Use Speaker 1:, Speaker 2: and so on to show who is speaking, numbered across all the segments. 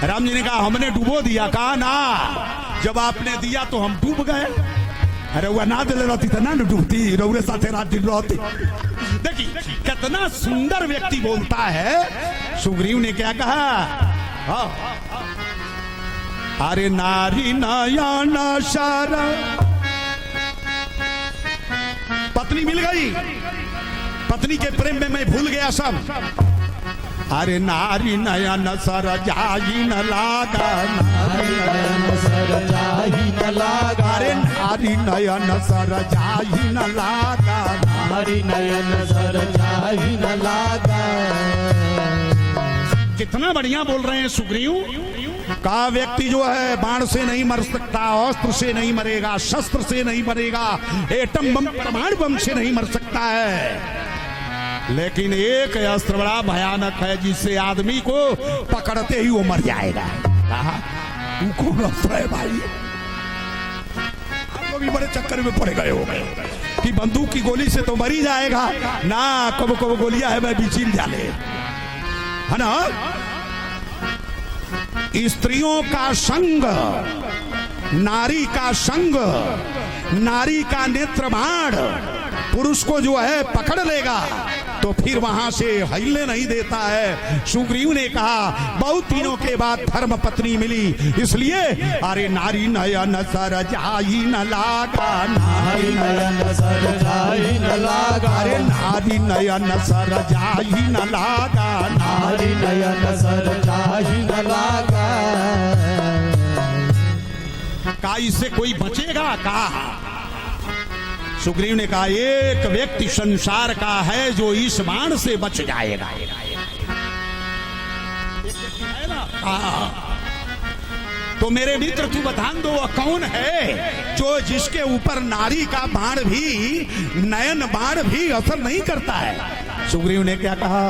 Speaker 1: राम जी ने कहा हमने डुबो दिया। कहा ना, जब आपने दिया तो हम डूब गए। अरे वह ना दिल रहती था ना डूबती, रौरे साथे रात दिन रहती। देखिए कितना सुंदर व्यक्ति बोलता है। सुग्रीव ने क्या कहा? हाँ, अरे नारी नयन सर, पत्नी मिल गई, पत्नी के प्रेम में मैं भूल गया सब। अरे नारी नयन सर जाही न लागा, नारी नयन सर जाही न लागा, अरे नारी नयन सर जाही न लागा, नारी नयन सर जाही न लागा। कितना बढ़िया बोल रहे हैं सुग्रीव। का व्यक्ति जो है बाण से नहीं मर सकता, अस्त्र से नहीं मरेगा, शस्त्र से नहीं मरेगा, एटम बम परमाणु बम से नहीं मर सकता है। लेकिन एक अस्त्र बड़ा भयानक है जिससे आदमी को पकड़ते ही वो मर जाएगा। तू कौन अस्त्र है भाई? आप लोग भी बड़े चक्कर में पड़ गए हो कि बंदूक की गोली से तो मर ही जाएगा ना। कब कब गोलियां है मैं बिचिल जाले, है ना। स्त्रियों का संग, नारी का संग, नारी का नेत्र बाण पुरुष को जो है पकड़ लेगा तो फिर वहां से हिलने नहीं देता है। सुग्रीव ने कहा बहुत दिनों के बाद धर्म पत्नी मिली, इसलिए अरे नारी नयन सर जाही न लागा, नारी नयन सर जाही न लागा, अरे नारी नयन सर जाही न लागा, नारी नयन सर जाही न लागा। का इससे कोई बचेगा? कहा सुग्रीव ने कहा एक व्यक्ति संसार का है जो इस बाण से बच जाएगा। तो मेरे मित्र तू बता दो वह कौन है जो जिसके ऊपर नारी का बाण भी, नयन बाण भी असर नहीं करता है। सुग्रीव ने क्या कहा?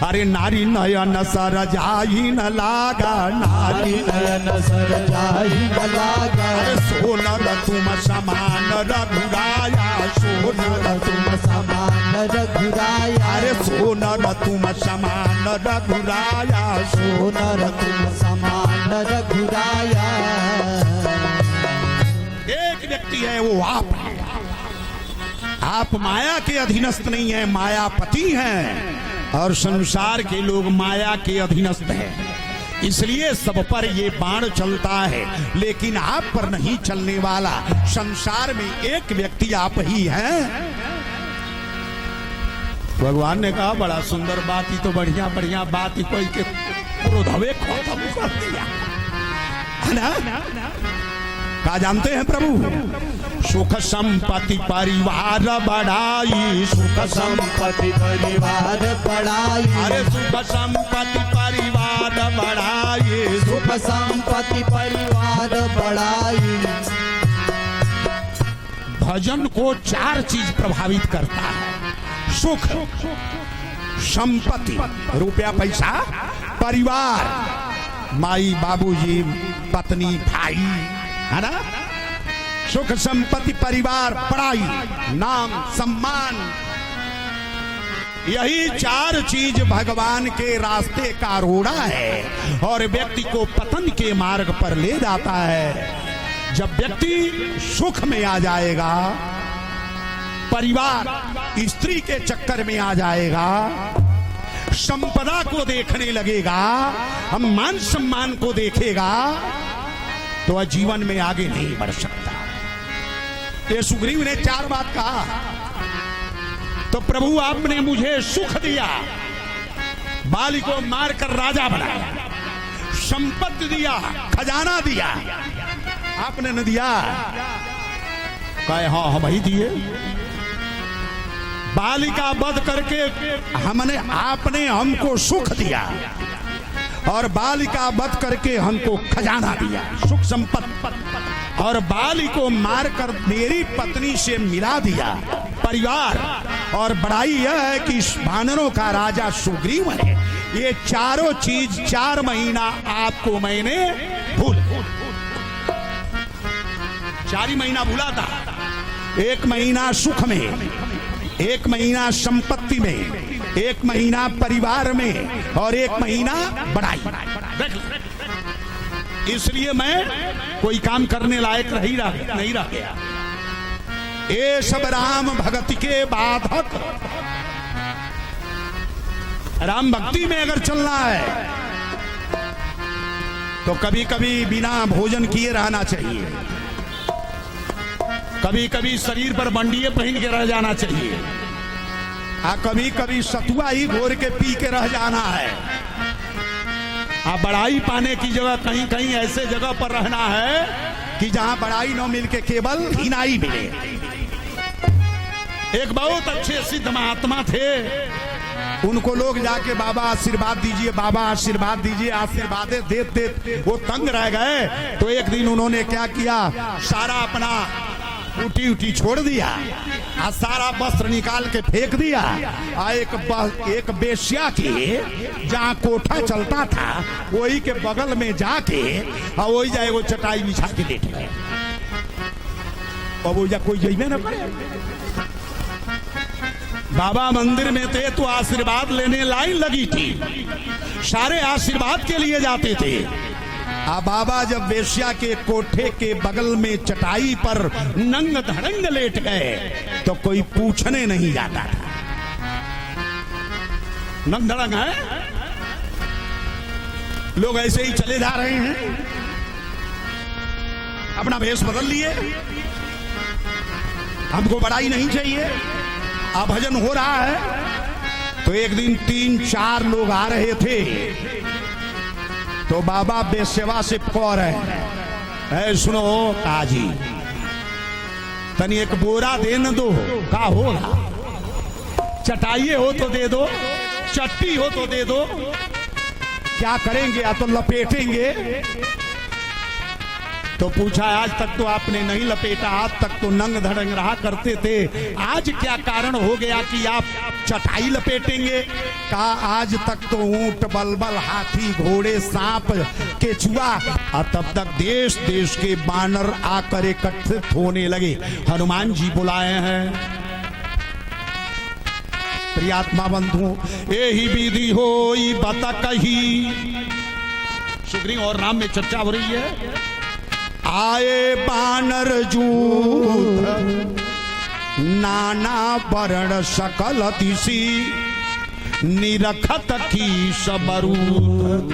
Speaker 1: अरे नारी नयन सर जाही न लागा, नारी नयन सर जाही न लागा, अरे सोनर तुम समान रघुराया, सोनर तुम समान रघुराया, अरे सोनर तुम समान रघुराया, सोनर तुम समान रघुराया। एक व्यक्ति है वो आप है। आप माया के अधीनस्थ नहीं है, मायापति हैं और संसार के लोग माया के अधीनस्थ हैं। इसलिए सब पर ये बाण चलता है लेकिन आप पर नहीं चलने वाला। संसार में एक व्यक्ति आप ही हैं। भगवान ने कहा बड़ा सुंदर बात, ही तो बढ़िया बढ़िया बात ही कोई के क्रोधवे खत्म कर दिया है ना। क्या जानते हैं प्रभु? सुख संपत्ति परिवार बढ़ाई, सुख संपत्ति परिवार बढ़ाई, अरे सुख संपत्ति परिवार बढ़ाई, सुख संपत्ति परिवार बढ़ाई। भजन को चार चीज प्रभावित करता है। सुख, संपत्ति, रुपया पैसा, परिवार, माई बाबूजी, पत्नी, भाई, है ना। सुख संपत्ति परिवार, पढ़ाई, नाम, सम्मान, यही चार चीज भगवान के रास्ते का रोड़ा है और व्यक्ति को पतन के मार्ग पर ले जाता है। जब व्यक्ति सुख में आ जाएगा, परिवार स्त्री के चक्कर में आ जाएगा, संपदा को देखने लगेगा, हम मान सम्मान को देखेगा तो वह जीवन में आगे नहीं बढ़ सकता। ये सुग्रीव ने चार बात कहा। तो प्रभु आपने मुझे सुख दिया, बाली को मारकर राजा बनाया, संपत्ति दिया, खजाना दिया, आपने न दिया? कहे हाँ हम ही दिए। बाली का वध करके आपने हमको सुख दिया और बाली का वध करके हमको खजाना दिया, सुख संपत्ति, और बाली को मारकर मेरी पत्नी से मिला दिया, परिवार। और बड़ाई यह है कि वानरों का राजा सुग्रीव है। ये चारों चीज 4 महीना आपको मैंने भूल, 4 ही महीना भूला था। 1 महीना सुख में, 1 महीना संपत्ति में, एक महीना परिवार में और एक महीना बड़ाई। इसलिए मैं कोई काम करने लायक नहीं रह गया। ये सब राम भक्ति के बाधक। राम भक्ति में अगर चलना है तो कभी कभी बिना भोजन किए रहना चाहिए, कभी कभी शरीर पर बंडिये पहन के रह जाना चाहिए, कभी कभी सतुआ ही घोर के पी के रह जाना है। बड़ाई पाने की जगह कहीं कहीं ऐसे जगह पर रहना है कि जहां बड़ाई न मिल के केवल हिनाई मिले। एक बहुत अच्छे सिद्ध महात्मा थे, उनको लोग जाके बाबा आशीर्वाद दीजिए, बाबा आशीर्वाद दीजिए, आशीर्वाद देते वो तंग रह गए। तो एक दिन उन्होंने क्या किया, सारा अपना उटी छोड़ दिया और सारा वस्त्र निकाल के फेंक दिया। एक बेश्या के जहाँ कोठा चलता था वही के बगल में जाके और वही जाए वो चटाई बिछा के लेट गए। अब वो जा कोई जइबे न करे। बाबा मंदिर में थे तो आशीर्वाद लेने लाइन लगी थी, सारे आशीर्वाद के लिए जाते थे। बाबा जब वेश्या के कोठे के बगल में चटाई पर नंग धड़ंग लेट गए तो कोई पूछने नहीं जाता था। नंग धड़ंग है, लोग ऐसे ही चले जा रहे हैं, अपना भेष बदल लिए, हमको बड़ाई नहीं चाहिए, भजन हो रहा है। तो एक दिन 3-4 लोग आ रहे थे तो बाबा बेसेवा से कह रहे हैं, सुनो काजी तनी एक बोरा दे न दो, का होगा, चटाइए हो तो दे दो, चट्टी हो तो दे दो, क्या करेंगे, या तो लपेटेंगे। तो पूछा, आज तक तो आपने नहीं लपेटा, आज तक तो नंग धड़ंग रहा करते थे, आज क्या कारण हो गया कि आप चटाई लपेटेंगे? कहा, आज तक तो ऊंट बलबल, हाथी घोड़े, सांप केचुआ, और तब तक देश देश के बानर आकर एकत्रित होने लगे। हनुमान जी बुलाए हैं। प्रियात्मा बंधु, यही विधि होई बता कही। सुग्रीव और राम में चर्चा हो रही है। आए बानर जूथ नाना वर्ण सकल दिशी, निरखत की सबरूथ।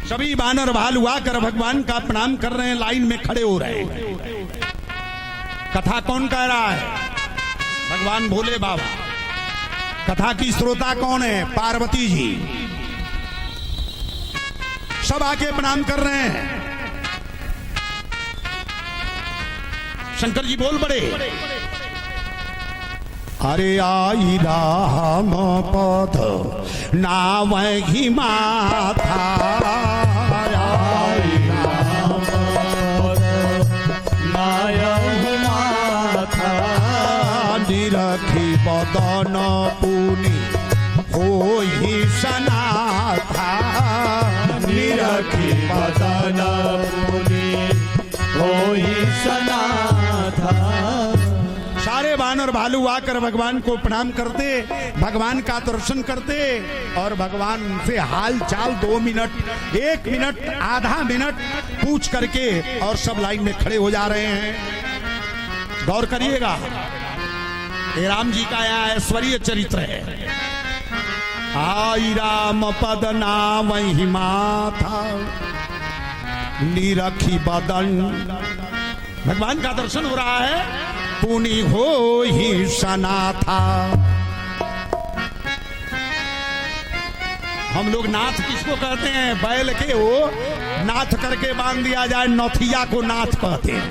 Speaker 1: सभी बानर भालू आकर भगवान का प्रणाम कर रहे हैं, लाइन में खड़े हो रहे हैं। कथा कौन कह रहा है? भगवान भोले बाबा। कथा की श्रोता कौन है? पार्वती जी। सब आके प्रणाम कर रहे हैं। शंकर जी बोल पड़े, अरे आई राम पद नावहि माथा, आई राम पद नावहि माथा, निरखी बदन पुनि होहि सनाथा, निरखी बदन पुनि होहि सनाथा। सारे बानर भालू आकर भगवान को प्रणाम करते, भगवान का दर्शन करते और भगवान से हाल चाल 2 मिनट, 1 मिनट, आधा मिनट पूछ करके और सब लाइन में खड़े हो जा रहे हैं। गौर करिएगा, ये राम जी का यह ऐश्वर्य चरित्र है। आई राम पद नावहि माथा, निरखी बदन। भगवान का दर्शन हो रहा है, पुनि होहि सनाथा। हम लोग नाथ किसको कहते हैं? बैल के वो नाथ करके बांध दिया जाए, नौथिया को नाथ कहते हैं।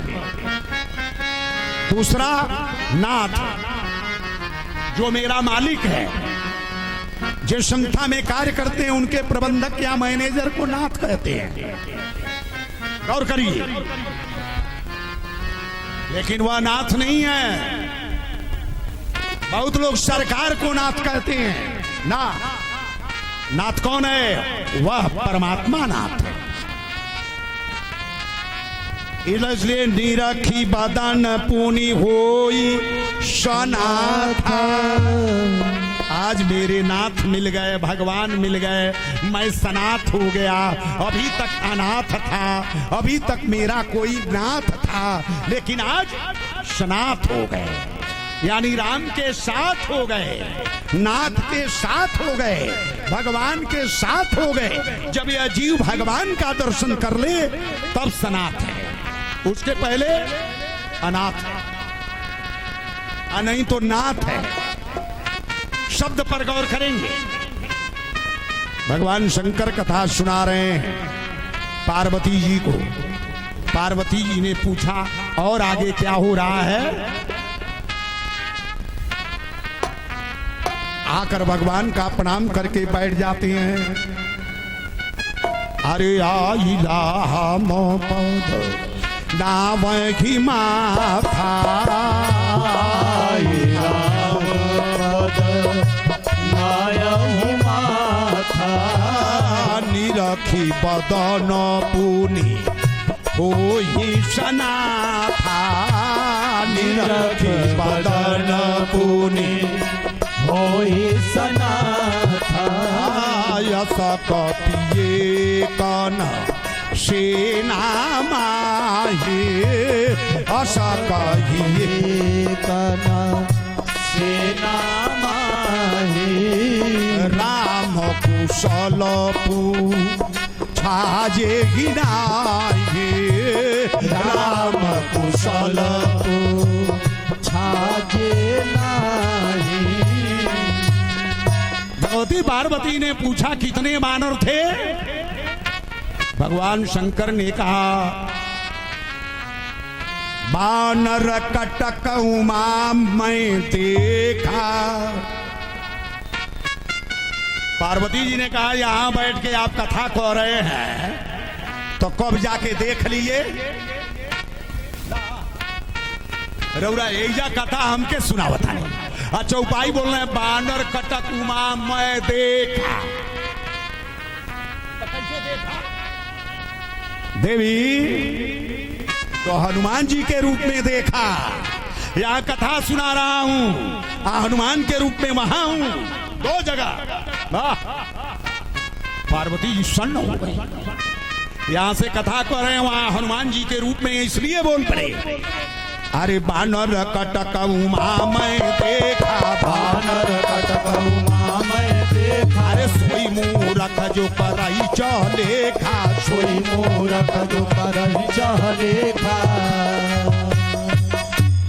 Speaker 1: दूसरा नाथ, जो मेरा मालिक है, जिस संस्था में कार्य करते हैं उनके प्रबंधक या मैनेजर को नाथ कहते हैं। गौर करिए, लेकिन वह नाथ नहीं है। बहुत लोग सरकार को नाथ कहते हैं। ना, नाथ कौन है? वह परमात्मा नाथ है। इसलिए निरखी बदन पुनि होई सनाथा, आज मेरे नाथ मिल गए, भगवान मिल गए, मैं सनाथ हो गया। अभी तक अनाथ था, अभी तक मेरा कोई नाथ था, लेकिन आज सनाथ हो गए, यानी राम के साथ हो गए, नाथ के साथ हो गए, भगवान के साथ हो गए। जब यह जीव भगवान का दर्शन कर ले तब सनाथ है, उसके पहले अनाथ है, नहीं तो नाथ है। शब्द पर गौर करेंगे। भगवान शंकर कथा सुना रहे हैं पार्वती जी को। पार्वती जी ने पूछा और आगे क्या हो रहा है। आकर भगवान का प्रणाम करके बैठ जाते हैं। अरे आइला हम पद नावही माथा, निरखी बदन पुनि होई सनाथा, निरखी बदन पुनि
Speaker 2: होई सनाथा।
Speaker 1: यस कपिए कन सेना माहे, अस कहिए
Speaker 2: कना सेना माहे।
Speaker 1: राम कुशल छाजे गिनाए, राम कुशल
Speaker 2: छाजे नाही।
Speaker 1: भगवती पार्वती ने पूछा कितने वानर थे। भगवान शंकर ने कहा वानर कटक उमा मैं देखा। पार्वती जी ने कहा यहां बैठ के आप कथा कह रहे हैं तो कब जाके देख लिए। रौरा एजा कथा हमके सुना बताए। चौपाई बोल रहे हैं बानर कटक उमा मैं देखा। देवी तो हनुमान जी के रूप में देखा। यहां कथा सुना रहा हूं, हनुमान के रूप में वहां हूं, दो जगह। पार्वती जी सन्न हो गई। यहां से कथा कर रहे हैं, वहां हनुमान जी के रूप में इसलिए बोल पड़े। अरे बानर कटक उमा मैं देखा,
Speaker 2: बानर कटक उमा मैं देखा।
Speaker 1: अरे सोई मूरख जो करई चलेखा,
Speaker 2: सोई मूरख जो करई चलेखा।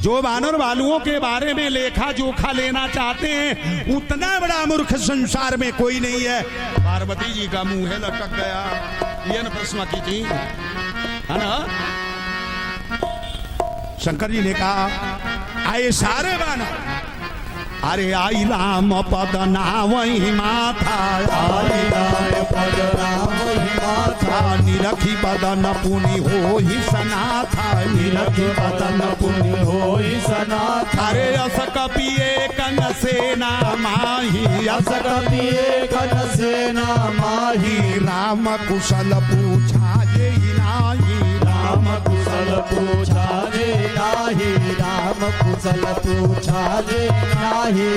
Speaker 1: जो वानर वालुओं के बारे में लेखा जोखा लेना चाहते हैं, उतना बड़ा मूर्ख संसार में कोई नहीं है। पार्वती जी का मुंह लटक गया। ये न प्रश्न की थी, है ना। शंकर जी ने कहा आए सारे वानर, अरे आई राम पद नावही माथा,
Speaker 2: आई राम पद नावही माथा।
Speaker 1: निरखी बदन पुनि होई सनाथा,
Speaker 2: निरखी बदन पुनि होई सनाथा।
Speaker 1: अरे अस कपिए कन सेना माही,
Speaker 2: अस कपिए कन सेना माही।
Speaker 1: राम कुशल पूछा जे नाही,
Speaker 2: राम कुशल पूछा जे नाही, राम कुशल पूछा जे नाही।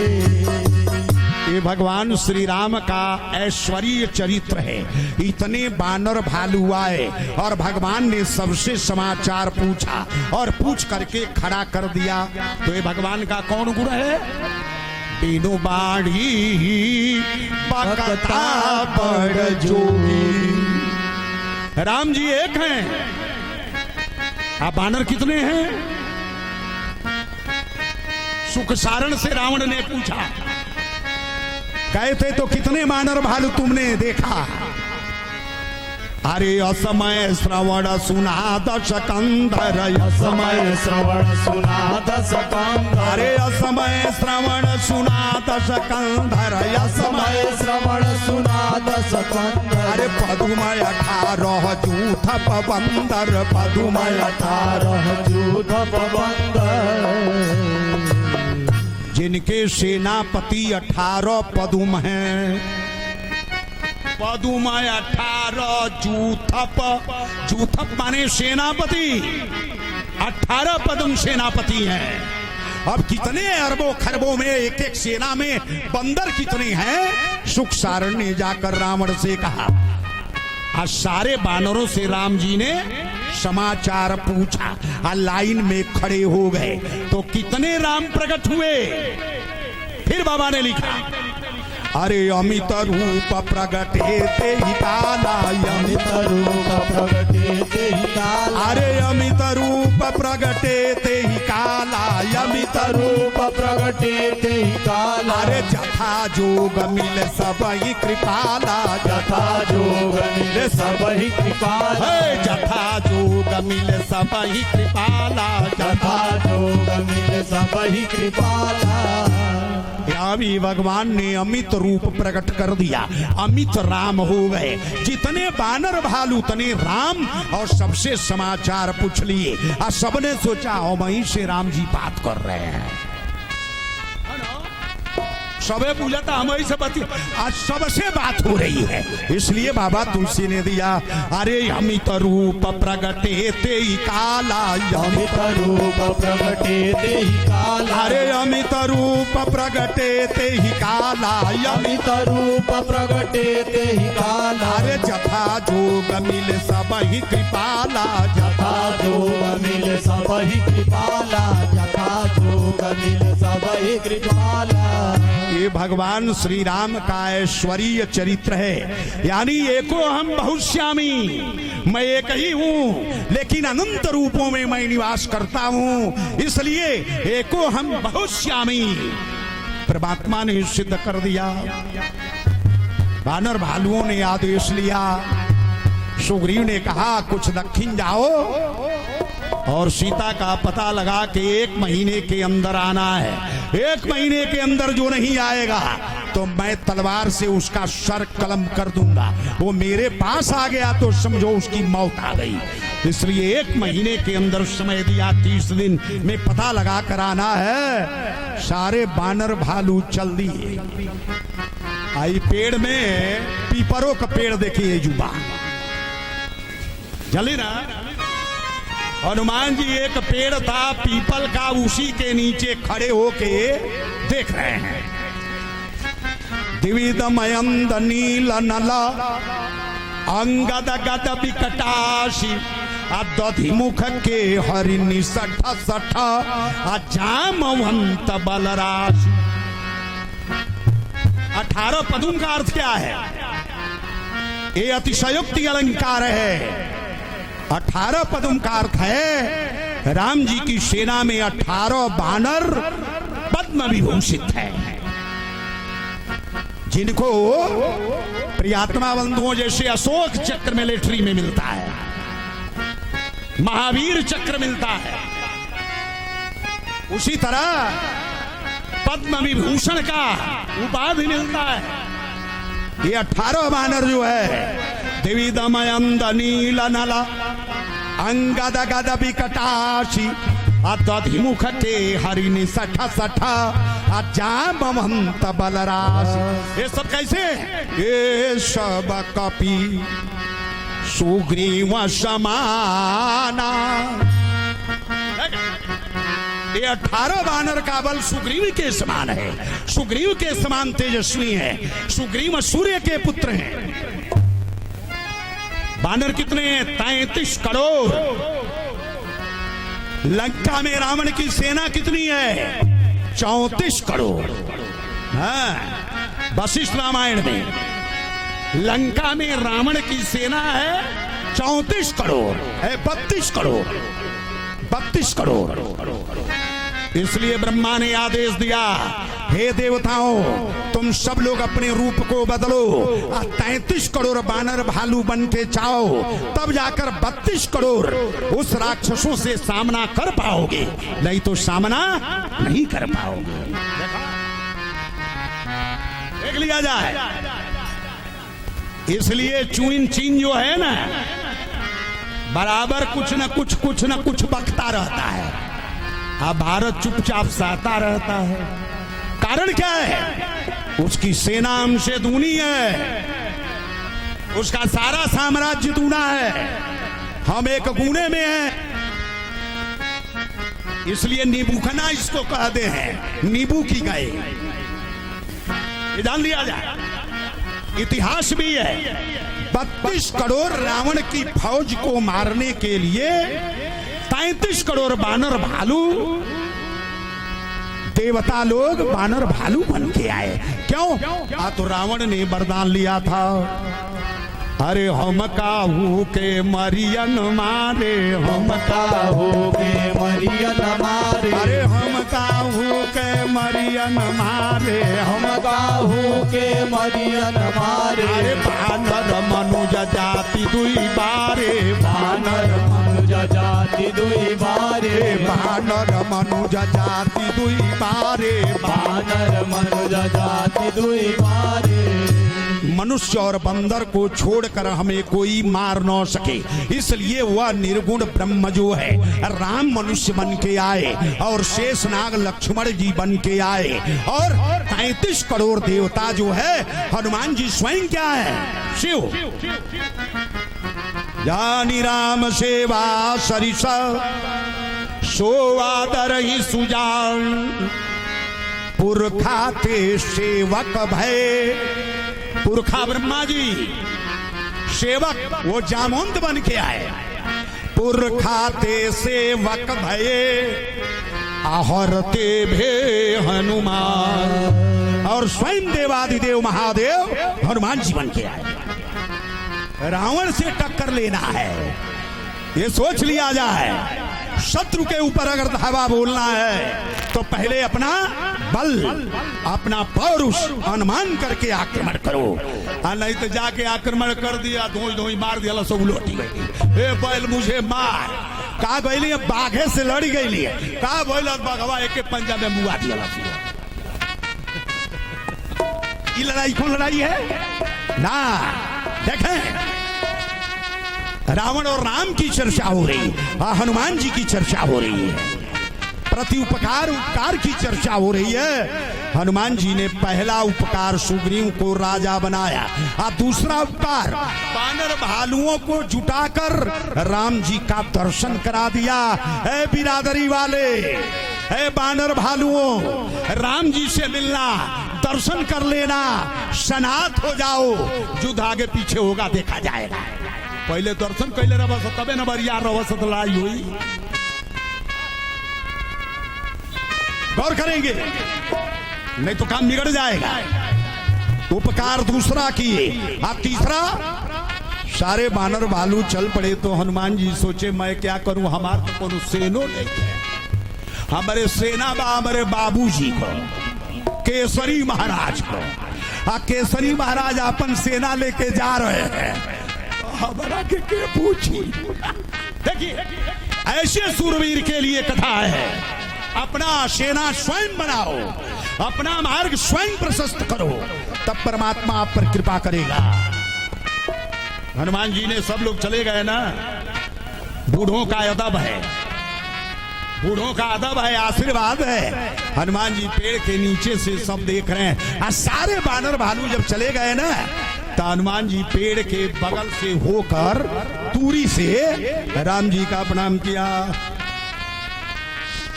Speaker 1: ये भगवान श्री राम का ऐश्वर्य चरित्र है। इतने बानर भालू आए और भगवान ने सबसे समाचार पूछा और पूछ करके खड़ा कर दिया। तो ये भगवान का कौन गुण है। तीनों बाड़ी बकता बड़ जोगी। राम जी एक हैं, आप बानर कितने हैं। सुख सारण से रावण ने पूछा, कहते तो कितने बानर भालू तुमने देखा। अरे असमय श्रवण सुना दश कंधर,
Speaker 2: असमय श्रवण सुना दश कंधर।
Speaker 1: अरे असमय श्रवण सुना दश कंधर,
Speaker 2: असमय श्रवण सुना दश कंधर।
Speaker 1: अरे पदुमय 18 जूथ बंदर, पदुमय
Speaker 2: 18 जूथ बंदर।
Speaker 1: जिनके सेनापति 18 पदुम हैं। पदुमय 18 जूथप, जूथप माने सेनापति, 18 पदुम सेनापति हैं। अब कितने अरबों खरबों में एक एक सेना में बंदर कितने हैं। सुख सारण ने जाकर रावण से कहा। आज सारे बानरों से राम जी ने समाचार पूछा और लाइन में खड़े हो गए तो कितने राम प्रकट हुए। फिर बाबा ने लिखा, अरे अमित रूप प्रगटे ते ही काला,
Speaker 2: अमित रूप प्रगटे ते ही काला,
Speaker 1: अरे अमित रूप प्रगटे ते ही काला,
Speaker 2: अमित रूप प्रगटे ते ही काला,
Speaker 1: अरे जथा जोग मिल सब ही कृपाला,
Speaker 2: जथा जोग मिले सब ही कृपाला,
Speaker 1: हे जथा जोग मिल सब ही कृपाला,
Speaker 2: जथा जोग मिले सब ही कृपाला।
Speaker 1: अभी भगवान ने अमित रूप प्रकट कर दिया, अमित राम हो गए। जितने बानर भालू उतने राम, और सबसे समाचार पूछ लिए। और सबने सोचा ओ वहीं से राम जी बात कर रहे हैं। सबे पूछा था हम से बती, आज सबसे बात हो रही है। इसलिए बाबा तुलसी ने दिया, अरे अमित रूप प्रगटे ते ही काला,
Speaker 2: अमित रूप प्रगटे ते ही काला,
Speaker 1: अरे अमित रूप प्रगटे ते ही काला,
Speaker 2: अमित रूप प्रगटे ते ही काला,
Speaker 1: अरे जथा जोग मिल सब ही कृपाला,
Speaker 2: जथा जोग मिले सब ही कृपाला, जथा जोग मिले सब ही कृपाला।
Speaker 1: ये भगवान श्री राम का ऐश्वर्य चरित्र है। यानी एको हम बहुश्यामी, मैं एक ही हूँ लेकिन अनंत रूपों में मैं निवास करता हूँ, इसलिए एको हम बहुश्यामी। परमात्मा ने सिद्ध कर दिया। बानर भालुओं ने आदेश लिया। सुग्रीव ने कहा कुछ दक्षिण जाओ और सीता का पता लगा कि 1 महीने के अंदर आना है। 1 महीने के अंदर जो नहीं आएगा तो मैं तलवार से उसका सर कलम कर दूंगा। वो मेरे पास आ गया तो समझो उसकी मौत आ गई। इसलिए 1 महीने के अंदर समय दिया, 30 दिन में पता लगा कर आना है। सारे बानर भालू चल दिए। आई पेड़ में पीपरों का पेड़ देखिए जुबा जली ना। हनुमान जी एक पेड़ था पीपल का, उसी के नीचे खड़े होके देख रहे हैं। दिविदमयंद नील नला अंगद गद विकटाशी दधिमुख के हरिणी सठ सठ जामवंत बलराशि। 18 पदों का अर्थ क्या है? ये अतिशयोक्ति अलंकार है। 18 पदों का अर्थ है राम जी की सेना में 18 बानर पद्म विभूषित है, जिनको प्रियात्मा बंधुओं जैसे अशोक चक्र मिलिट्री में मिलता है, महावीर चक्र मिलता है, उसी तरह पद्म विभूषण का उपाधि मिलता है। ये 18 बानर जो है दिविदमयंद नील नला अंगद गद विकटाशी दधिमुख के हरिणी सठ सठ जामवंत बलराशि। ये सब कैसे? ये सब कपि सुग्रीव समाना। ये 18 बानर का बल सुग्रीव के समान है, सुग्रीव के समान तेजस्वी है। सुग्रीव सूर्य के पुत्र हैं। बानर कितने हैं? 33 करोड़। लंका में रावण की सेना कितनी है? 34 करोड़। हाँ, वशिष्ठ रामायण में लंका में रावण की सेना है 34 करोड़ है, 32 करोड़, 32 करोड़। इसलिए ब्रह्मा ने आदेश दिया, हे देवताओं तुम सब लोग अपने रूप को बदलो, 33 करोड़ बानर भालू बन के जाओ, तब जाकर 32 करोड़ उस राक्षसों से सामना कर पाओगे, नहीं तो सामना नहीं कर पाओगे। देख लिया जाए। इसलिए चुइन चीन जो है ना, बराबर कुछ न कुछ बकता रहता है। अब भारत चुपचाप सहता रहता है। कारण क्या है? उसकी सेना हमसे दूनी है, उसका सारा साम्राज्य दूना है, हम एक गुणे में हैं। इसलिए नींबूखना इसको कहते हैं, नींबू की गाय। ये जान लिया जाए। इतिहास भी है, 32 करोड़ रावण की फौज को मारने के लिए 33 करोड़ बानर भालू, देवता लोग बानर भालू बन के आए। क्यों? तो रावण ने वरदान लिया था, अरे हम काहू के मरियन मारे, हम
Speaker 2: काहू के मरियन मारे,
Speaker 1: अरे हम काहू के मरियन मारे,
Speaker 2: हम काहू के मरियन मारे।
Speaker 1: अरे बानर मनुज जाति दुई बारे,
Speaker 2: बानर मनुज जाति दुई बारे,
Speaker 1: बानर मनुज जाति दुई बारे,
Speaker 2: बानर मनुज जाति दुई बारे।
Speaker 1: मनुष्य और बंदर को छोड़कर हमें कोई मार न सके, इसलिए वह निर्गुण ब्रह्म जो है राम मनुष्य बन के आए और शेषनाग लक्ष्मण जी बन के आए और 33 करोड़ देवता जो है हनुमान जी स्वयं क्या है? शिव। जानी राम सेवा सरिसा सोवादर ही सुजान, पुरखा ते सेवक भय। पुरखा ब्रह्मा जी, सेवक वो जामवंत बन के आए। पुरखा ते सेवक भये, आहरते भे हनुमान। और स्वयं देवादिदेव महादेव हनुमान जी बन के आए। रावण से टक्कर लेना है, ये सोच लिया जाए। शत्रु के ऊपर अगर धावा बोलना है तो पहले अपना बल, अपना पौरुष अनुमान करके आक्रमण करो, और नहीं तो जाके आक्रमण कर दिया, धोई धोई मार दिया, सब उलटी गई। ए बैल मुझे मार, का गई बाघे से लड़ी गई, का बोल बघवा एक पंजा में मुआ दिया। ये लड़ाई कौन लड़ाई है ना? देखें, रावण और राम की चर्चा हो रही, हनुमान जी की चर्चा हो रही है, प्रति उपकार उपकार की चर्चा हो रही है। हनुमान जी ने पहला उपकार सुग्रीव को राजा बनाया, और दूसरा उपकार बानर भालुओं को जुटाकर राम जी का दर्शन करा दिया। है बिरादरी वाले, है बानर भालुओं, राम जी से मिलना, दर्शन कर लेना, सनात हो जाओ, युद्ध आगे पीछे होगा देखा जाएगा। पहले दर्शन कैले रह तबे न बरिया रह लड़ाई हुई। गौर करेंगे, नहीं तो काम बिगड़ जाएगा। उपकार दूसरा किए, अब तीसरा सारे बानर भालू चल पड़े तो हनुमान जी सोचे मैं क्या करूं, हमारे तो कोनो सेनो नहीं है। हमारे सेना बा हमारे बाबूजी को, केसरी महाराज को। केसरी महाराज अपन सेना लेके जा रहे हैं, हमारा के पूछी। देखिए, ऐसे सूरवीर के लिए कथा है, अपना सेना स्वयं बनाओ, अपना मार्ग स्वयं प्रशस्त करो, तब परमात्मा आप पर कृपा करेगा। हनुमान जी ने, सब लोग चले गए ना, बूढ़ों का अदब है, बूढ़ों का अदब है, आशीर्वाद है। हनुमान जी पेड़ के नीचे से सब देख रहे हैं, और सारे बानर भालू जब चले गए ना, तो हनुमान जी पेड़ के बगल से होकर दूरी से राम जी का प्रणाम किया।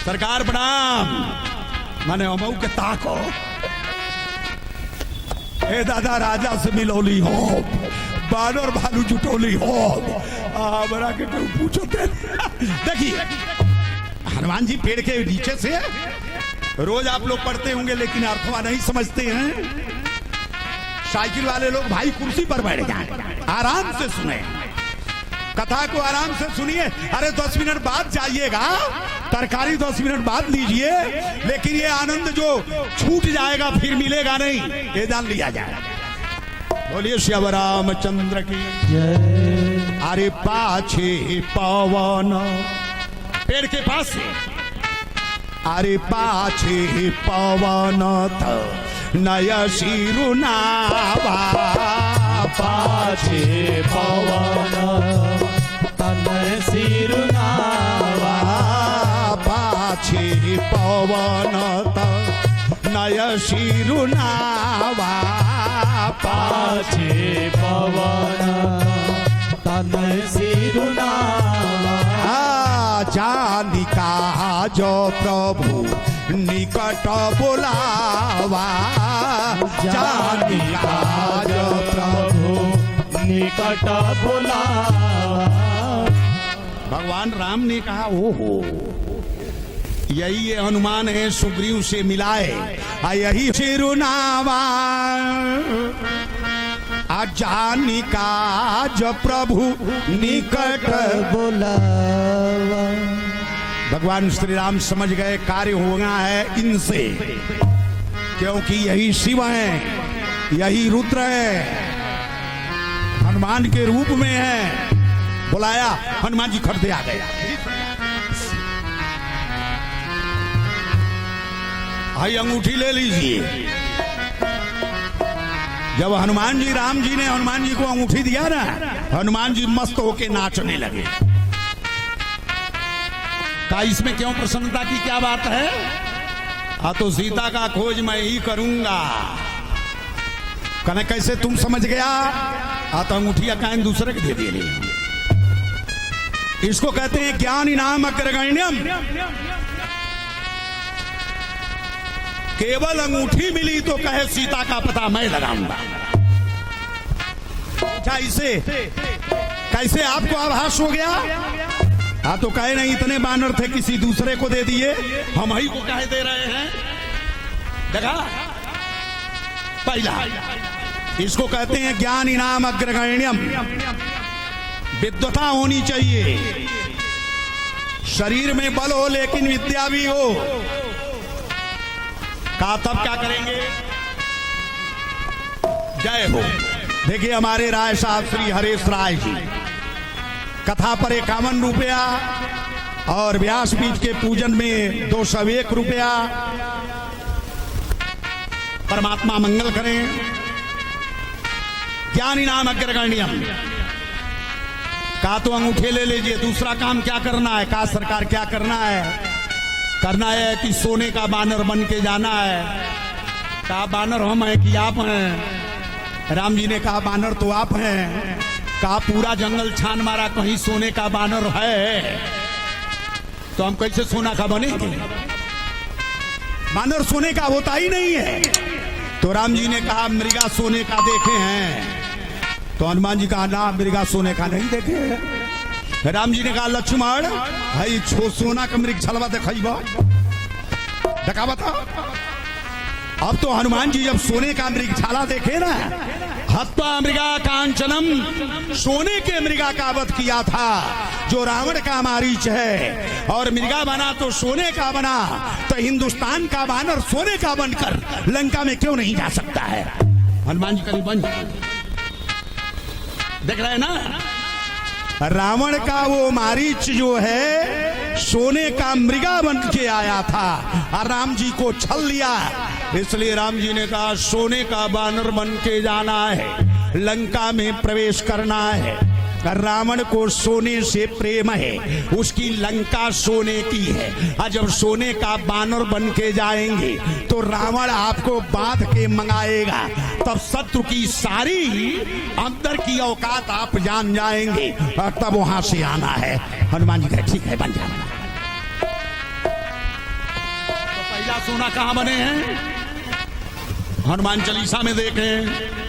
Speaker 1: सरकार प्रणाम, माने अमऊ के ताको, हे दादा राजा से मिलौली हो, बानर भालू जुटौली हो, बड़ा के पूछो। देखिए, हनुमान जी पेड़ के नीचे से, रोज आप लोग पढ़ते होंगे लेकिन अर्थवा नहीं समझते हैं। साइकिल वाले लोग भाई कुर्सी पर बैठ जाए, आराम से सुने कथा को, आराम से सुनिए। अरे 10 मिनट बाद जाइएगा, तरकारी 10 मिनट बाद लीजिए, लेकिन ये आनंद जो छूट जाएगा फिर मिलेगा नहीं, ये जान लिया जाए। बोलिए श्याम रामचंद्र की जय। अरे पाछे पवन, पेड़ के पास से, अरे पाछे पवन नय शिरुनावा,
Speaker 2: पाछे पवन तनय शिरुनावा,
Speaker 1: पाछे पवन नय शिरुनावा,
Speaker 2: पाछे पवन तनय शिरुनावा।
Speaker 1: जानिका जो प्रभु निकट बुलावा, जानी काज
Speaker 2: प्रभु निकट बुलावा।
Speaker 1: भगवान राम ने कहा ओहो, यही ये हनुमान है, सुग्रीव से मिलाए, यही चिरुनावा, जानी काज प्रभु निकट
Speaker 2: बुलावा।
Speaker 1: भगवान श्री राम समझ गए कार्य होना है इनसे, क्योंकि यही शिव है, यही रुद्र है, हनुमान के रूप में है। बुलाया, हनुमान जी खड़े आ गए। भाई अंगूठी ले लीजिए। जब हनुमान जी, राम जी ने हनुमान जी को अंगूठी दिया ना, हनुमान जी मस्त होके नाचने लगे। का इसमें क्यों प्रसन्नता की क्या बात है? तो सीता का खोज मैं ही करूंगा। कहने कैसे तुम समझ गया? तो अंगूठिया कान दूसरे के दे दिए। इसको कहते हैं ज्ञान इनाम अग्रगण्यम। केवल अंगूठी मिली तो कहे सीता का पता मैं लगाऊंगा। अच्छा, इसे कैसे आपको आभास हो गया? तो कहे नहीं, इतने बानर थे, किसी दूसरे को दे दिए, हम ही को कहे दे रहे हैं। देखा, पहला इसको कहते हैं ज्ञान इनाम अग्रगण्यम। विद्वता होनी चाहिए, शरीर में बल हो लेकिन विद्या भी हो। का तब क्या करेंगे? जय हो। देखिए हमारे राय साहब श्री हरेश राय जी कथा पर 51 रुपया और व्यासपीठ के पूजन में 201 रुपया। परमात्मा मंगल करें। ज्ञान इनाम अग्रगण्यम। का तो अंगूठे ले लीजिए। दूसरा काम क्या करना है? का सरकार क्या करना है? करना है कि सोने का बानर बन के जाना है। कहा बानर हम हैं कि आप हैं? राम जी ने कहा बानर तो आप हैं। कहा पूरा जंगल छान मारा, कहीं सोने का बानर है तो हम कैसे सोना का बनेंगे? बानर सोने का होता ही नहीं है। तो राम जी ने कहा मृगा सोने का देखे हैं। तो हनुमान जी कहा ना, मृगा सोने का नहीं देखे। राम जी ने कहा लक्ष्मण भाई सोना का मृग छलवा दिखाईबा, देखा बता। अब तो हनुमान जी जब सोने का मृग छाला देखे ना, हत्वा मृगा कांचनम, सोने के मृगा का वध किया था जो रावण का मारीच है, और मृगा बना तो सोने का बना। तो हिंदुस्तान का बानर सोने का बनकर लंका में क्यों नहीं जा सकता है? हनुमान जी करीब बन देख रहे हैं ना, रावण का वो मारीच जो है सोने का मृगा बन के आया था और राम जी को छल लिया। इसलिए राम जी ने कहा सोने का बानर बन के जाना है, लंका में प्रवेश करना है। रावण को सोने से प्रेम है, उसकी लंका सोने की है। और जब सोने का बानर बन के जाएंगे तो रावण आपको बांध के मंगाएगा, तब शत्रु की सारी अंदर की औकात आप जान जाएंगे और तब वहां से आना है। हनुमान जी कहे ठीक है बन जाना। तो पहला सोना कहां बने हैं? हनुमान चालीसा में देखें,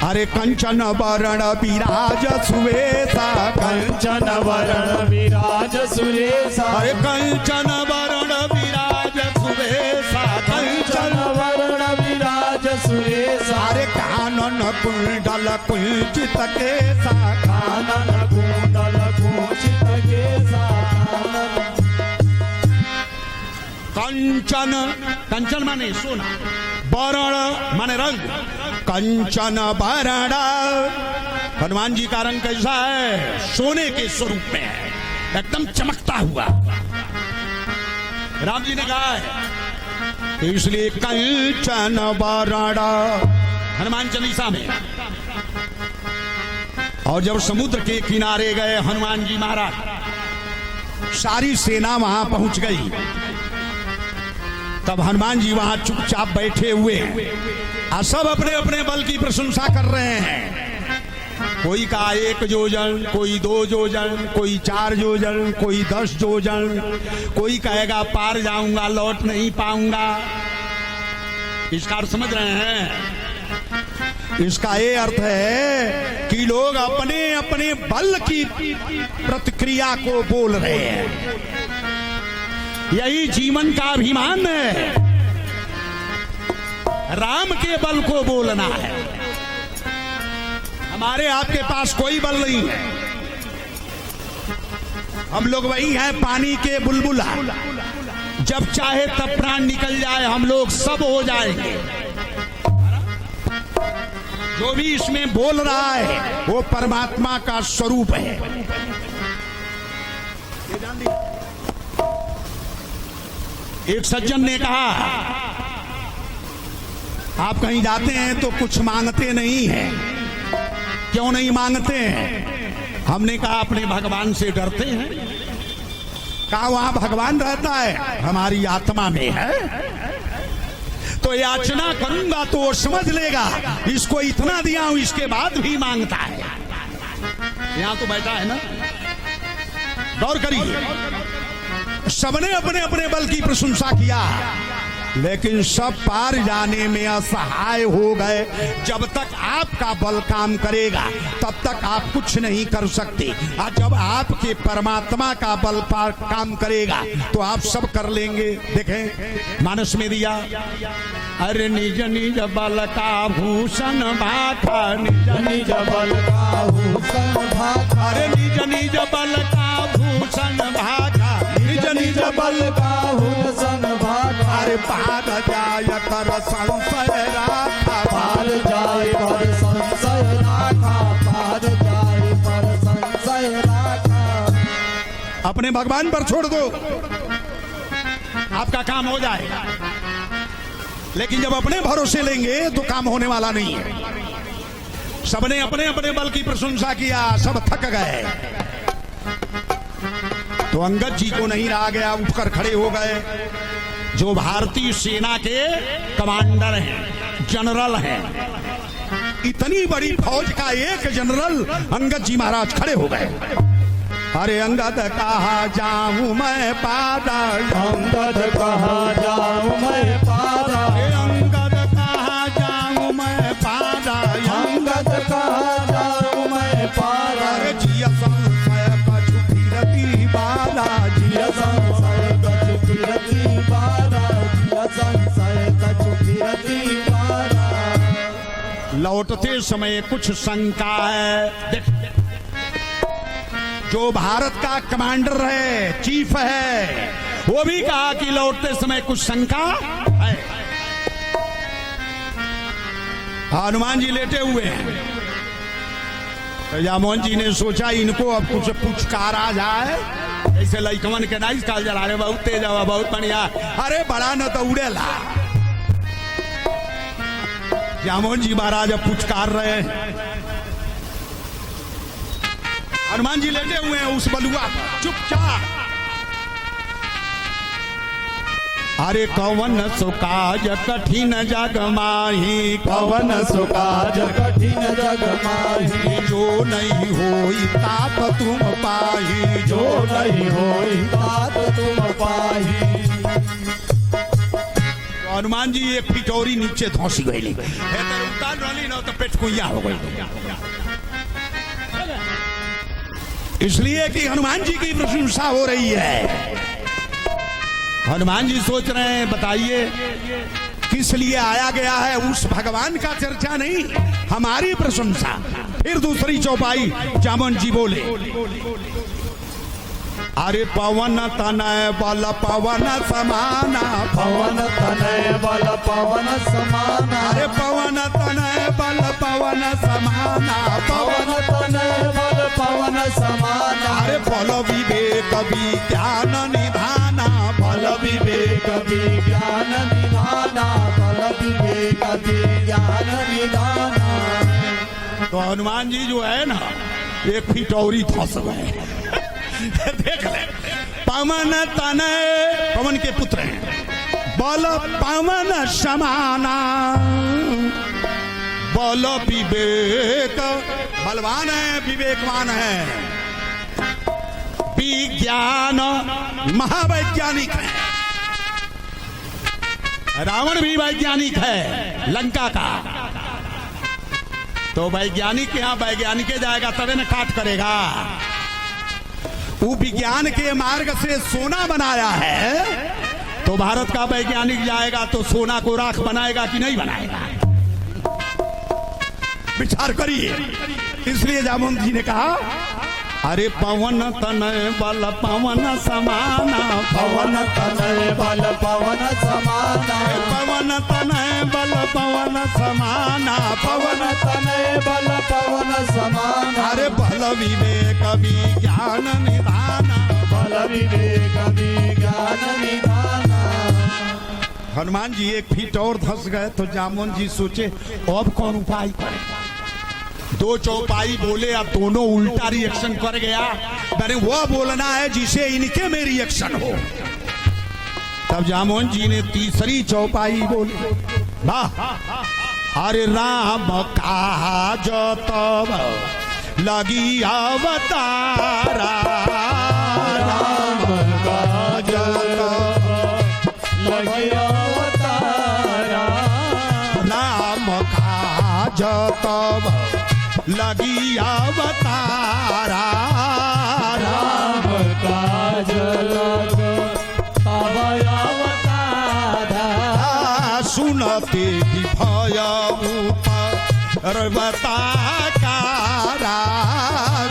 Speaker 1: अरे कंचन वरण विराज सुवेशा,
Speaker 2: कंचन वरण विराज सुरेशा,
Speaker 1: अरे कंचन वरण विराज सुवेशा,
Speaker 2: कंचन वरण विराज सुरेशा,
Speaker 1: अरे कानन कुंडल कुंचित केसा,
Speaker 2: कानन कुंडल कुंचित केसा,
Speaker 1: कंचन, कंचन माने सोना, वरण माने रंग, कंचन वरण। हनुमान जी का रंग कैसा है? सोने के स्वरूप में है, एकदम चमकता हुआ। राम जी ने कहा है इसलिए कंचन वरण हनुमान चालीसा में। और जब समुद्र के किनारे गए हनुमान जी महाराज, सारी सेना वहां पहुंच गई। तब हनुमान जी वहां चुपचाप बैठे हुए हैं और सब अपने अपने बल की प्रशंसा कर रहे हैं। कोई कहा 1 योजन, कोई 2 योजन, कोई 4 योजन, कोई 10 योजन, कोई कहेगा पार जाऊंगा लौट नहीं पाऊंगा। इसका अर्थ समझ रहे हैं? इसका ये अर्थ है कि लोग अपने अपने बल की प्रतिक्रिया को बोल रहे हैं। यही जीवन का अभिमान है, राम के बल को बोलना है। हमारे आपके पास कोई बल नहीं है, हम लोग वही हैं पानी के बुलबुला, जब चाहे तब प्राण निकल जाए हम लोग सब हो जाएंगे। जो भी इसमें बोल रहा है वो परमात्मा का स्वरूप है। एक सज्जन ने कहा आप कहीं जाते हैं तो कुछ मांगते नहीं हैं, क्यों नहीं मांगते हैं? हमने कहा अपने भगवान से डरते हैं। कहा वहां भगवान रहता है, हमारी आत्मा में है, तो याचना करूंगा तो वो समझ लेगा इसको इतना दिया हूं इसके बाद भी मांगता है। यहां तो बैठा है ना, गौर करिए, सबने अपने अपने बल की प्रशंसा किया, लेकिन सब पार जाने में असहाय हो गए। जब तक आपका बल काम करेगा तब तक आप कुछ नहीं कर सकते, और जब आपके परमात्मा का बल पार काम करेगा तो आप सब कर लेंगे। देखें मानस में दिया, अरे निज निज बल का भूषण भाखा, निज
Speaker 2: निज बल का भूषण भाखा,
Speaker 1: अरे निज निज बल का भूषण भाखा, निज निज
Speaker 2: बल का भूषण भाखा।
Speaker 1: अरे पार जाय कर संशय राखा,
Speaker 2: पार जाय पर संशय राखा, पार जाय पर संशय राखा।
Speaker 1: अपने भगवान पर छोड़ दो, आपका काम हो जाएगा। लेकिन जब अपने भरोसे लेंगे तो काम होने वाला नहीं है। सबने अपने अपने बल की प्रशंसा किया, सब थक गए, तो अंगद जी को नहीं रहा गया, उठकर खड़े हो गए। जो भारतीय सेना के कमांडर हैं, जनरल हैं, इतनी बड़ी फौज का एक जनरल अंगद जी महाराज खड़े हो गए। अरे अंगद कहा जाऊं मैं पादा,
Speaker 2: अंगद कहा जाऊं मैं पादा,
Speaker 1: अंगद कहा जाऊं मैं पादा,
Speaker 2: अंगद कहा जाऊं मैं पादा।
Speaker 1: अरे जिया संशय कछु फिरती बाला,
Speaker 2: जिया संशय कछु फिरती बाला, जिया संशय कछु फिरती बाला।
Speaker 1: लौटते समय कुछ शंका है। देख, जो भारत का कमांडर है, चीफ है, वो भी कहा कि लौटते समय कुछ शंका है। हनुमान जी लेटे हुए हैं, राजामोहन जी ने सोचा इनको अब कुछ पुचकार आ जाए, ऐसे लइकमन के नाइस काल जला रहे, बहुत तेज हवा, बहुत बढ़िया, अरे बड़ा न तो उड़ेला। राजामोहन जी महाराज अब पुचकार रहे हैं, हनुमान जी लेटे हुए हैं उस बलुआ पर चुपचाप। अरे कवन सुकाज कठिन जग माही,
Speaker 2: कवन सुकाज कठिन जग माही,
Speaker 1: जो नहीं होई तात तुम पाही,
Speaker 2: जो नहीं होई तात तुम पाही।
Speaker 1: तो हनुमान जी एक फिटौरी नीचे धौसी गई, उतार रही ना तो पेट कुइया हो गई। इसलिए कि हनुमान जी की प्रशंसा हो रही है। हनुमान जी सोच रहे हैं बताइए किस लिए आया गया है, उस भगवान का चर्चा नहीं, हमारी प्रशंसा। फिर दूसरी चौपाई जामन जी बोले, अरे पवन तनय बल पवन समाना,
Speaker 2: पवन तनय बल पवन समाना,
Speaker 1: अरे पवन तनय बल पवन समाना,
Speaker 2: पवन तनय बल पवन समाना।
Speaker 1: अरे बल विवेक विज्ञान निधाना,
Speaker 2: बल विवेक विज्ञान निधाना, बल विवेक विज्ञान निधाना।
Speaker 1: तो हनुमान जी जो है ना एक फिटौरी धस गए। देख ले, पवन तनय, पवन के पुत्र हैं, बल पवन समाना, बल विवेक बलवान है, विवेकवान है, विज्ञान महावैज्ञानिक है। रावण भी वैज्ञानिक है लंका का। तो वैज्ञानिक यहाँ वैज्ञानिक जाएगा तबे न काट करेगा। वो विज्ञान के मार्ग से सोना बनाया है, तो भारत का वैज्ञानिक जाएगा तो सोना को राख बनाएगा कि नहीं बनाएगा? विचार करिए। इसलिए जामुन जी ने कहा, अरे पवन तनय बल पवन समाना,
Speaker 2: पवन तनय बल पवन समाना,
Speaker 1: पवन तनय बल पवन समाना,
Speaker 2: पवन तनय बल पवन समाना।
Speaker 1: अरे बल विवेक विज्ञान निधाना,
Speaker 2: बल विवेक विज्ञान निधाना।
Speaker 1: हनुमान जी 1 फीट और धंस गए तो जामुन जी सोचे अब कौन उपाय करें। 2 चौपाई बोले, अब दोनों उल्टा रिएक्शन कर गया। मैंने वो बोलना है जिसे इनके में रिएक्शन हो। तब जामुन जी ने तीसरी चौपाई बोली, वाह, अरे राम काज तब लगी अवतारा,
Speaker 2: राम काज लगी अवतारा,
Speaker 1: राम काज तब लगी अवतारा,
Speaker 2: राम काज लग तब अवतारा।
Speaker 1: सुनते ही भय पर्वताकारा,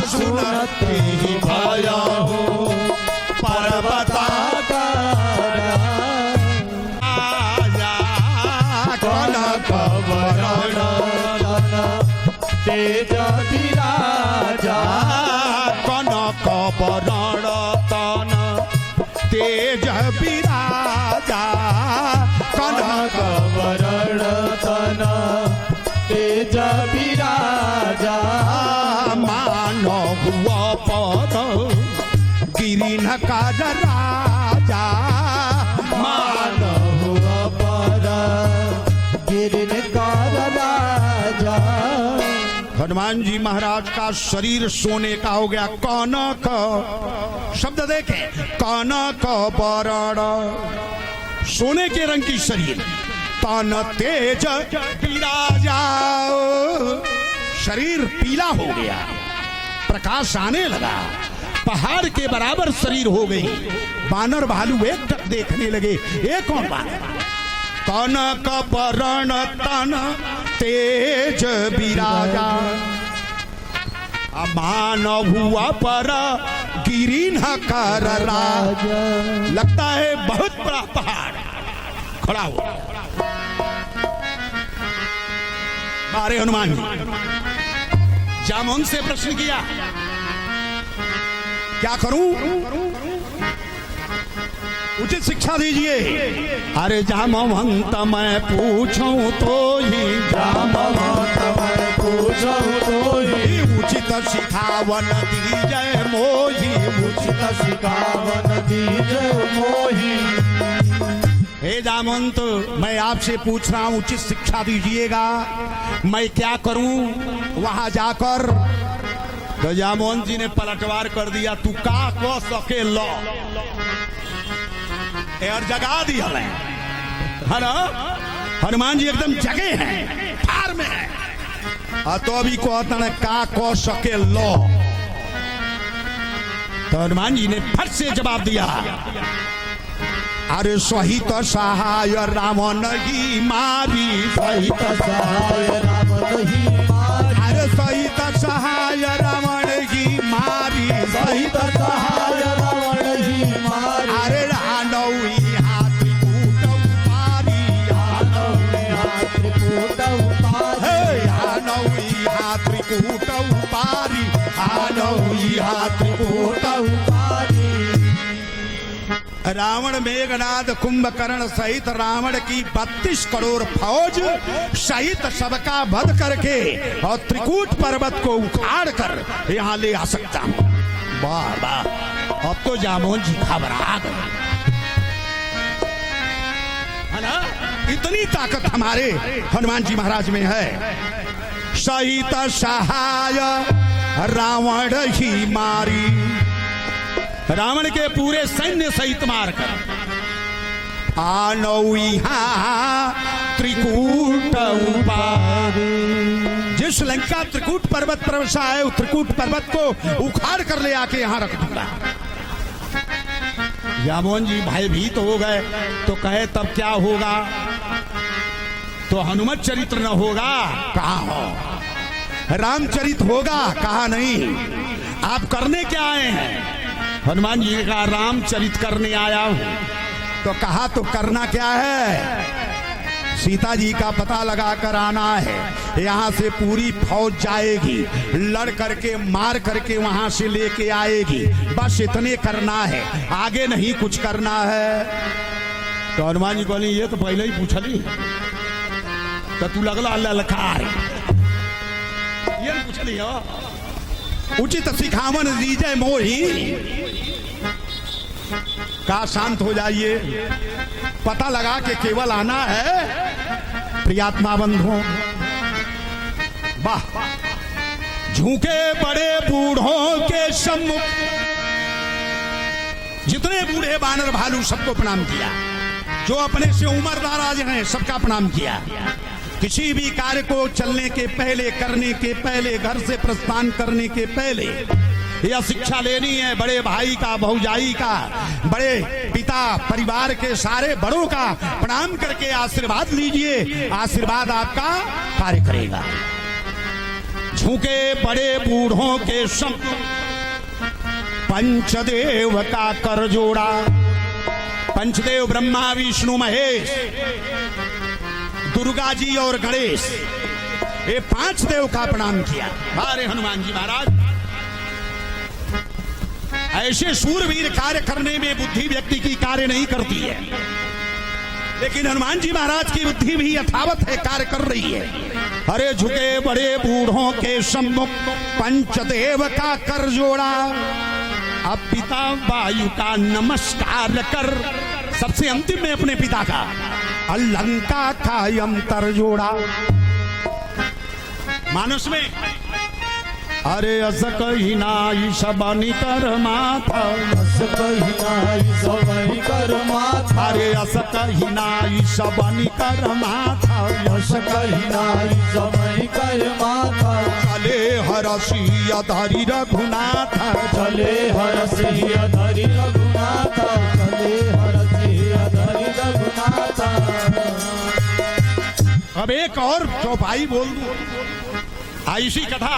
Speaker 1: सुनते ही भय पर्वताकारा, आया कनक वरण
Speaker 2: तेज विराजा,
Speaker 1: कनक वरण तन तेज विराजा, कनक
Speaker 2: वरण तन तेज विराजा।
Speaker 1: मानव पद गिरिन काज राजा,
Speaker 2: मानव पद गिरिन काज राजा।
Speaker 1: हनुमान जी महाराज का शरीर सोने का हो गया। कनक शब्द देखें, कनक वरण सोने के रंग की शरीर, तन तेज विराजा शरीर पीला हो गया, प्रकाश आने लगा, पहाड़ के बराबर शरीर हो गई। बानर भालू एक टक देखने लगे, ये कौन बात है? कनक वरण तन तेज विराजा, मानव हुआ पर गिरी न कर राज। लगता है बहुत बड़ा पहाड़ खड़ा हुआ। बारे हनुमान जी जामुन से प्रश्न किया, क्या करूं? उचित शिक्षा दीजिए। अरे जामवंत मैं पूछूं तो ही,
Speaker 2: जामवंत मैं पूछूं तो ही,
Speaker 1: उचित शिखावन दीजय मोही,
Speaker 2: उचित शिखावन दीजय मोही।
Speaker 1: हे जामवंत, मैं आपसे पूछ रहा हूं, उचित शिक्षा दीजिएगा। मैं क्या करूं वहां जाकर? तो जामवंत जी ने पलटवार कर दिया, तू का को सके लो, और जगा दिया है ना। हनुमान जी एकदम जगे हैं, ठार में है। तो अभी कहता है का को सके लो। तो हनुमान जी ने फट से जवाब दिया, अरे सहित सहाय रावण ही मारी,
Speaker 2: सहित सहाय रावण ही मारी,
Speaker 1: अरे सहित सहाय रावण ही मारी,
Speaker 2: सहित सहाय रावण ही मारी।
Speaker 1: अरे रानौई हाथी कूट उपारी,
Speaker 2: त्रिकूट उपारी,
Speaker 1: रानौई हाथी कूट उपारी, रानौई हाथी कूट।
Speaker 2: उपारी।
Speaker 1: रावण मेघनाद कुंभकर्ण सहित रावण की 32 करोड़ फौज सहित सबका वध करके और त्रिकूट पर्वत को उखाड़ कर यहाँ ले आ सकता हूँ। वाह वाह, अब तो जामुन जी घबरा गए, है ना। इतनी ताकत हमारे हनुमान जी महाराज में है। सहित सहाय रावण ही मारी। रावण के पूरे सैन्य सहित मारकर आनौ यहाँ त्रिकूट उपारी। जिस लंका त्रिकूट पर्वत पर बसा है उस त्रिकूट पर्वत को उखाड़ कर ले आके यहाँ रख दूंगा। जामोहन जी भयभीत हो गए तो कहे तब क्या होगा? तो हनुमत चरित्र न होगा? कहा हो। रामचरित होगा? कहा नहीं। आप करने क्या आए हैं? हनुमान जी ने कहा रामचरित करने आया हूं। तो कहा तो करना क्या है? सीता जी का पता लगा कर आना है। यहाँ से पूरी फौज जाएगी, लड़ करके मार करके वहां से लेके आएगी। बस इतने करना है, आगे नहीं कुछ करना है। तो हनुमान जी बोले ये तो पहले ही पूछली तो तू लगला ललकार ये पूछली हो। उचित सिखावन दीजय मोही। का शांत हो जाइए, पता लगा के केवल आना है। प्रियात्मा बंधुओं, वाह। झुके बड़े बूढ़ों के सम्मुख, जितने बूढ़े बानर भालू सबको प्रणाम किया। जो अपने से उम्रदाराज हैं सबका प्रणाम किया। किसी भी कार्य को चलने के पहले, करने के पहले, घर से प्रस्थान करने के पहले यह शिक्षा लेनी है। बड़े भाई का, भौजाई का, बड़े पिता, परिवार के सारे बड़ों का प्रणाम करके आशीर्वाद लीजिए। आशीर्वाद आपका कार्य करेगा। झुके बड़े बूढ़ों के संग पंचदेव का कर जोड़ा। पंचदेव ब्रह्मा, विष्णु, महेश, दुर्गा जी और गणेश, ये 5 देव का प्रणाम किया। अरे हनुमान जी महाराज, ऐसे शूरवीर कार्य करने में बुद्धि व्यक्ति की कार्य नहीं करती है, लेकिन हनुमान जी महाराज की बुद्धि भी यथावत है, कार्य कर रही है। अरे झुके बड़े बूढ़ों के सम्मुख पंचदेव का कर जोड़ा। अब पिता वायु का नमस्कार कर, सबसे अंतिम में अपने पिता का अलंका का यंत्र जोड़ा। मानस में अरे अस कही नाई सबनी कर माथा।
Speaker 2: अस कही नाई सबनी कर माथा।
Speaker 1: अरे अस कही नाई सबनी कर माथा।
Speaker 2: अस कही नाई सबनी कर माथा।
Speaker 1: चले हरसिया धरि रघुनाथ।
Speaker 2: चले हरसिया धरि रघुनाथ। चले हरसिया धरि रघुनाथ।
Speaker 1: अब एक और चौपाई बोल दूं, ऐसी कथा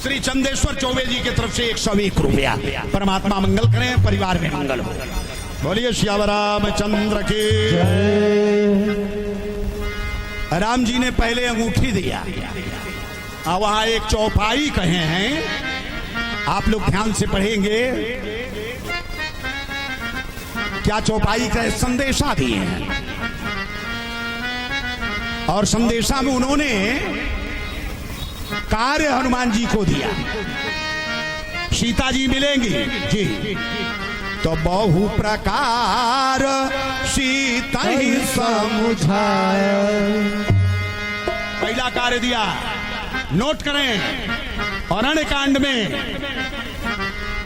Speaker 1: श्री चंदेश्वर चौबे जी की तरफ से 101 रुपया। परमात्मा मंगल करें, परिवार में मंगल हो। बोलिए श्याम रामचंद्र के। राम जी ने पहले अंगूठी दिया, अब वहां एक चौपाई कहे हैं, आप लोग ध्यान से पढ़ेंगे। क्या चौपाई का संदेशा दिए हैं, और संदेशा में उन्होंने कार्य हनुमान जी को दिया। सीता जी मिलेंगी जी, तो बहु प्रकार सीता ही समुझाय। पहला कार्य दिया, नोट करें, अरण्य कांड में,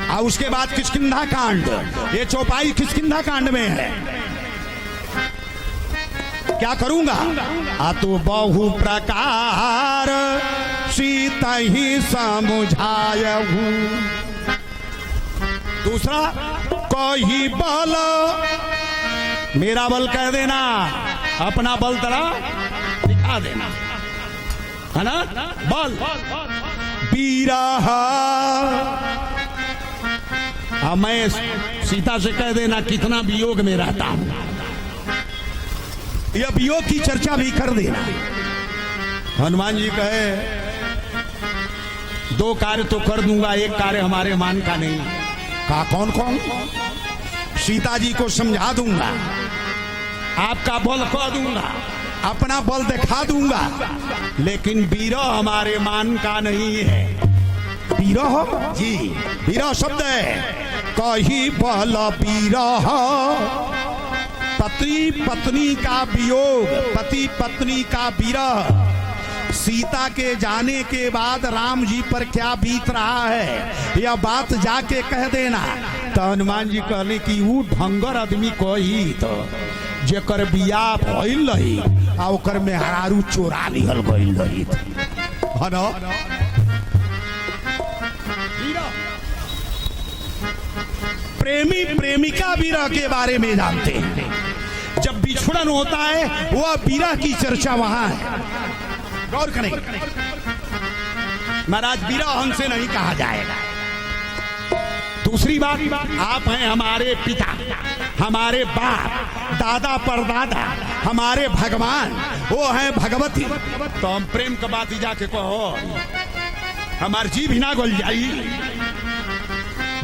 Speaker 1: और उसके बाद किष्किंधा कांड। ये चौपाई किष्किंधा कांड में है। क्या करूंगा? तो बहु प्रकार सीता ही समुझायहु। दूसरा, कोई बल, मेरा बल कह देना, अपना बल तरा दिखा देना, है ना? बल विरह, मैं सीता से कह देना कितना वियोग में रहता हूं, यह वियोग की चर्चा भी कर देना। हनुमान जी कहे 2 कार्य तो कर दूंगा, एक कार्य हमारे मान का नहीं। कहा कौन कौन? सीता जी को समझा दूंगा, आपका बल कह दूंगा, अपना बल दिखा दूंगा, लेकिन विरह हमारे मान का नहीं है। विरह जी, विरह शब्द है, कही बल विरह पति पत्नी का वियोग, पति पत्नी का विरह, सीता के जाने के बाद राम जी पर क्या बीत रहा है, यह बात जाके कह देना। तो हनुमान जी कहले कि ऊ ढंगर आदमी कही तो जेकर बियाह भइल रही आ ओकर मेहरारू चोरा लिहल गइल रही है ना। प्रेमी प्रेमिका विरह के बारे में जानते हैं। जब बिछड़न होता है वह विरह की चर्चा वहां है। गौर करें महाराज, विरह हमसे नहीं कहा जाएगा। दूसरी बात, आप हैं हमारे पिता, हमारे बाप, दादा परदादा, हमारे भगवान, वो हैं भगवती। तो हम प्रेम का बात ही जाके कहो, हमारी जीभ ही ना गल जाई।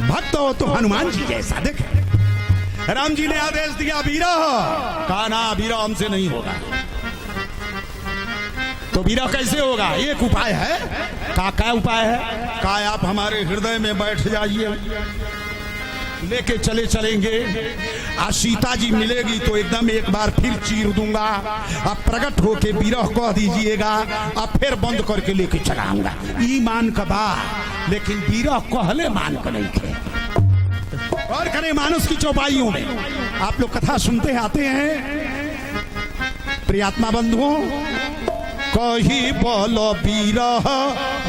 Speaker 1: भक्त हो तो हनुमान जी जैसा देखे। राम जी ने आदेश दिया विरह, कहा ना विरह हमसे नहीं होगा। तो विरह कैसे होगा? एक उपाय है। क्या उपाय है? कहा आप हमारे हृदय में बैठ जाइए, लेके चलेंगे। आज सीता जी मिलेगी तो एकदम एक बार फिर चीर दूंगा। अब प्रकट होके विरह कह दीजिएगा, अब फिर बंद करके लेके चलाऊंगा। ईमान का बात, लेकिन विरह कहले मान कर नहीं थे। और करें मानस की चौपाइयों में आप लोग कथा सुनते आते हैं। प्रियात्मा बंधुओं, कही बोलो विरह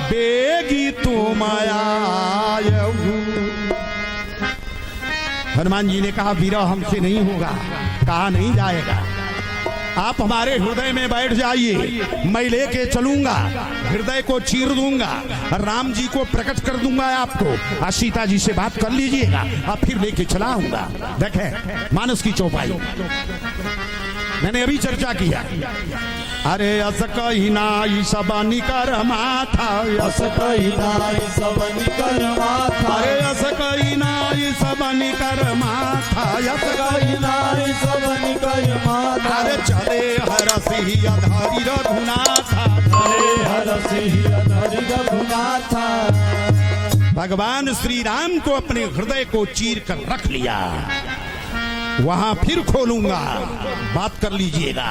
Speaker 1: बेगी तुम आयहु। हनुमान जी ने कहा विरह हमसे नहीं होगा, कहा नहीं जाएगा। आप हमारे हृदय में बैठ जाइए, मैं लेके चलूंगा, हृदय को चीर दूंगा, राम जी को प्रकट कर दूंगा आपको। सीता जी से बात कर लीजिएगा, अब फिर लेके चलाऊंगा। देखें मानस की चौपाई मैंने अभी चर्चा किया। अरे अस कही नाई सब निकर माथा,
Speaker 2: अस कही नाई सब निकर माथा,
Speaker 1: अरे अस कही नाई सब निकर माथा, अस
Speaker 2: कही नाई सब निकर माथा।
Speaker 1: अरे चले हर सिंह अधारी रघुनाथा,
Speaker 2: चले हर सिंह अधारी रघुनाथा।
Speaker 1: भगवान श्री राम को अपने हृदय को चीर कर रख लिया। वहां फिर खोलूंगा, बात कर लीजिएगा,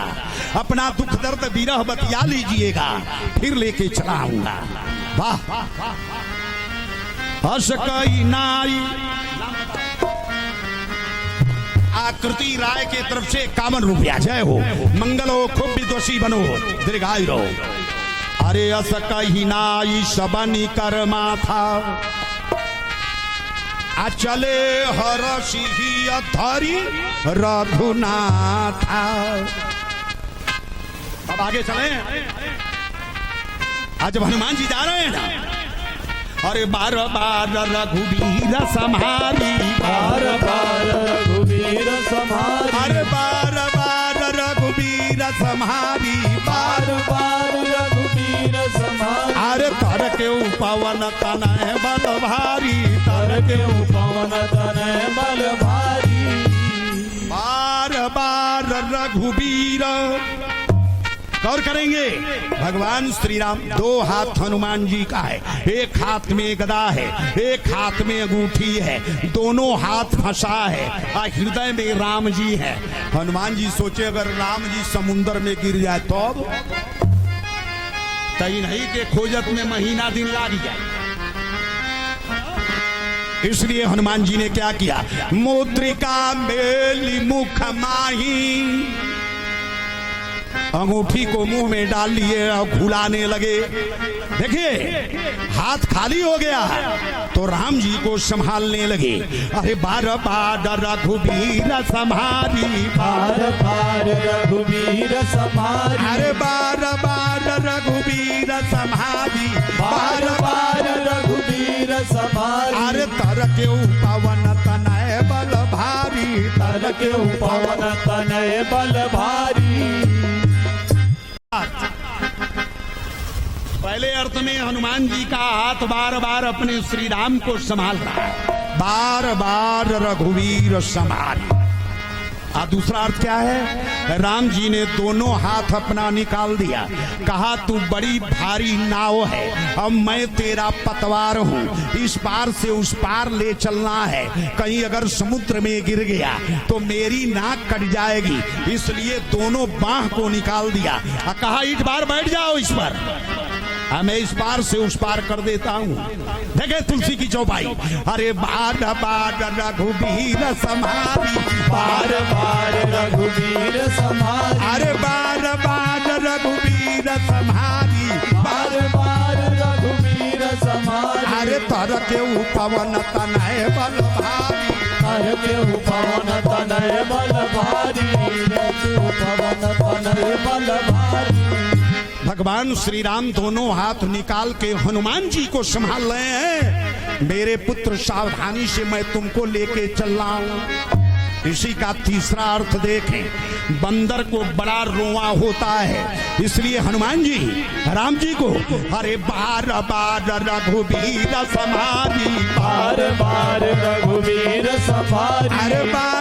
Speaker 1: अपना दुख दर्द विरह बतिया लीजिएगा, फिर लेके चलाऊंगा। वाह, हस कई नाई। आकृति राय के तरफ से 51 रुपया। जय हो, मंगल हो, खूब विद्वसी बनो, दीर्घायु रहो। अरे हस कई नाई सबनी कर माथा, चले हर सिंह धरी रघुनाथा। अब आगे चले। आज जब हनुमान जी जा रहे हैं ना, अरे बार बार रघुवीर संहारी,
Speaker 2: बार बार रघुवीर संहारी,
Speaker 1: अरे बार बार रघुवीर संहारी,
Speaker 2: बार बार रघुवीर संहारी।
Speaker 1: अरे तर के पवन तनय बल भारी,
Speaker 2: तर के पवन तनय बल भारी।
Speaker 1: बार बार रघुवीर। गौर करेंगे, भगवान श्री राम, 2 हाथ हनुमान जी का है, एक हाथ में गदा है, एक हाथ में अंगूठी है, दोनों हाथ फंसा है, और हृदय में राम जी है। हनुमान जी सोचे अगर राम जी समुन्द्र में गिर जाए तो तई नहीं के खोजत में महीना दिन लाग जाए। इसलिए हनुमान जी ने क्या किया? मुद्रिका मेली मुख माही, अंगूठी को मुंह में डाल लिए और घुलाने लगे। देखिए हाथ खाली हो गया तो राम जी को संभालने लगे। अरे बार बार रघुवीर संहारी,
Speaker 2: बार बार रघुवीर संहारी,
Speaker 1: अरे बार बार रघुवीर संहारी,
Speaker 2: बार बार रघुवीर संहारी।
Speaker 1: अरे तर के पवन तनय बल भारी,
Speaker 2: तर के पवन तनय बल भारी।
Speaker 1: पहले अर्थ में हनुमान जी का हाथ बार बार अपने श्री राम को संभाल रहा है, बार बार रघुवीर संहारी। और दूसरा अर्थ क्या है? राम जी ने दोनों हाथ अपना निकाल दिया, कहा तू बड़ी भारी नाव है, अब मैं तेरा पतवार हूँ, इस पार से उस पार ले चलना है, कहीं अगर समुद्र में गिर गया तो मेरी नाक कट जाएगी, इसलिए दोनों बाह को निकाल दिया और कहा इस बार बैठ जाओ इस पर, मैं इस पार से उस पार कर देता हूँ। देखे तुलसी की चौपाई, अरे बार बार रघुबीर समारी,
Speaker 2: बार बार रघुबीर समारी,
Speaker 1: अरे बार बार रघुबीर समारी,
Speaker 2: बार बार रघुबीर समारी,
Speaker 1: अरे तर के पवन तनय बल भारी,
Speaker 2: तर के पवन तनय बल भारी, पवन तनय बल भारी।
Speaker 1: भगवान श्री राम दोनों हाथ निकाल के हनुमान जी को संभाल रहे हैं, मेरे पुत्र सावधानी से मैं तुमको लेके चल रहा हूं। इसी का तीसरा अर्थ देखें, बंदर को बड़ा रोआ होता है, इसलिए हनुमान जी राम जी को अरे बार बार रघुबीर समारी,
Speaker 2: बार बार रघुबीर समारी,
Speaker 1: अरे बार